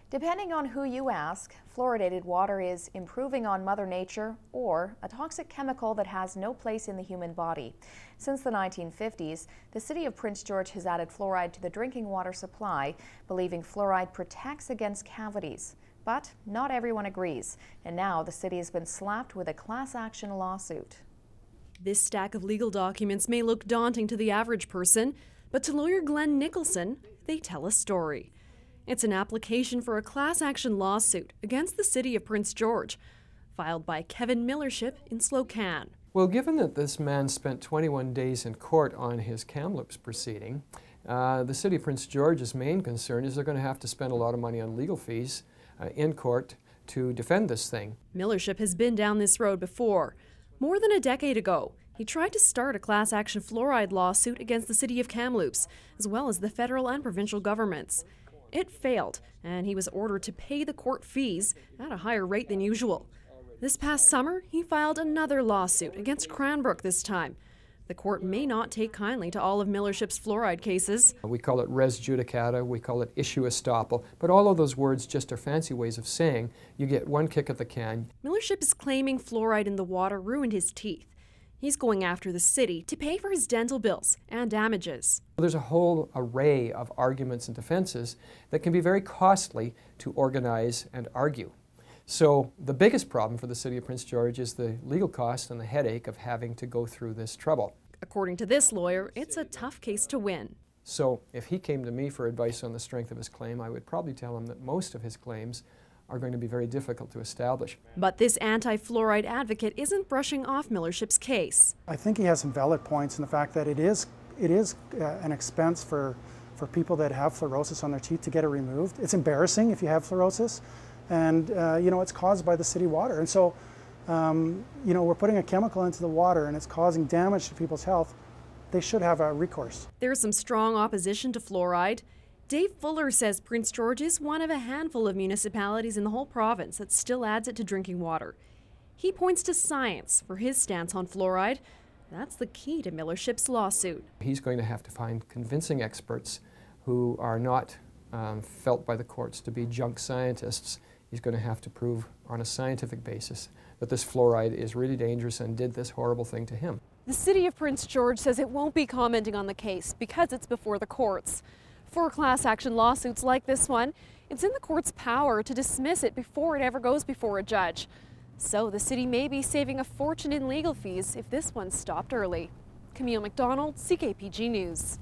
Depending on who you ask, fluoridated water is improving on Mother Nature or a toxic chemical that has no place in the human body. Since the 1950s, the city of Prince George has added fluoride to the drinking water supply, believing fluoride protects against cavities. But not everyone agrees, and now the city has been slapped with a class action lawsuit. This stack of legal documents may look daunting to the average person, but to lawyer Glenn Nicholson, they tell a story. It's an application for a class action lawsuit against the city of Prince George, filed by Kevin Millership in Slocan. Well, given that this man spent 21 days in court on his Kamloops proceeding, the city of Prince George's main concern is they're going to have to spend a lot of money on legal fees in court to defend this thing. Millership has been down this road before. More than a decade ago, he tried to start a class action fluoride lawsuit against the city of Kamloops, as well as the federal and provincial governments. It failed, and he was ordered to pay the court fees at a higher rate than usual. This past summer, he filed another lawsuit against Cranbrook this time. The court may not take kindly to all of Millership's fluoride cases. We call it res judicata, we call it issue estoppel, but all of those words just are fancy ways of saying you get one kick at the can. Millership is claiming fluoride in the water ruined his teeth. He's going after the city to pay for his dental bills and damages. There's a whole array of arguments and defenses that can be very costly to organize and argue. So the biggest problem for the city of Prince George is the legal cost and the headache of having to go through this trouble. According to this lawyer, it's a tough case to win. So if he came to me for advice on the strength of his claim, I would probably tell him that most of his claims are going to be very difficult to establish. But this anti-fluoride advocate isn't brushing off Millership's case. I think he has some valid points in the fact that it is an expense for people that have fluorosis on their teeth to get it removed. It's embarrassing if you have fluorosis, and it's caused by the city water. And so, we're putting a chemical into the water and it's causing damage to people's health. They should have a recourse. There's some strong opposition to fluoride. Dave Fuller says Prince George is one of a handful of municipalities in the whole province that still adds it to drinking water. He points to science for his stance on fluoride. That's the key to Millership's lawsuit. He's going to have to find convincing experts who are not felt by the courts to be junk scientists. He's going to have to prove on a scientific basis that this fluoride is really dangerous and did this horrible thing to him. The city of Prince George says it won't be commenting on the case because it's before the courts. For class action lawsuits like this one, it's in the court's power to dismiss it before it ever goes before a judge. So the city may be saving a fortune in legal fees if this one stopped early. Camille McDonald, CKPG News.